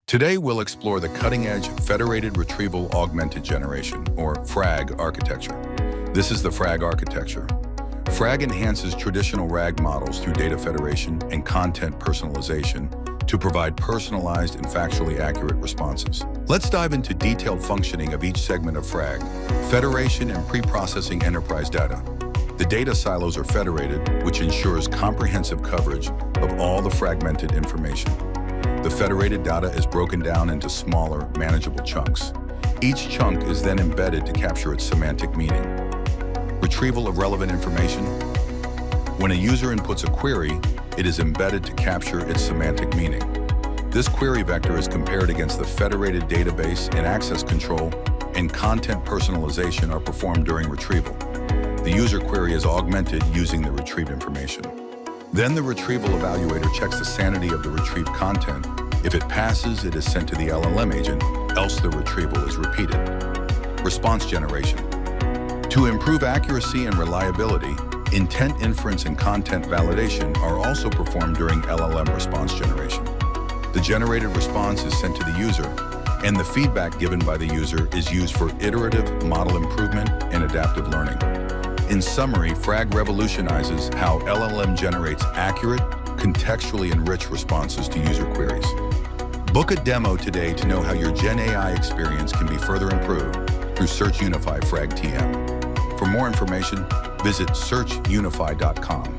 Today, we'll explore the cutting-edge Federated Retrieval-Augmented Generation, or FRAG architecture. This is the FRAG architecture. FRAG enhances traditional RAG models through data federation and content personalization to provide personalized and factually accurate responses. Let's dive into detailed functioning of each segment of FRAG. Federation and pre-processing enterprise data. The data silos are federated, which ensures comprehensive coverage of all the fragmented information. The federated data is broken down into smaller, manageable chunks. Each chunk is then embedded to capture its semantic meaning. Retrieval of relevant information. When a user inputs a query, it is embedded to capture its semantic meaning. This query vector is compared against the federated database, and access control and content personalization are performed during retrieval. The user query is augmented using the retrieved information. Then the retrieval evaluator checks the sanity of the retrieved content. If it passes, it is sent to the LLM agent, else the retrieval is repeated. Response generation. To improve accuracy and reliability, intent inference and content validation are also performed during LLM response generation. The generated response is sent to the user, and the feedback given by the user is used for iterative model improvement and adaptive learning. In summary, FRAG revolutionizes how LLM generates accurate, contextually enriched responses to user queries. Book a demo today to know how your Gen AI experience can be further improved through SearchUnify FRAG TM. For more information, visit SearchUnify.com.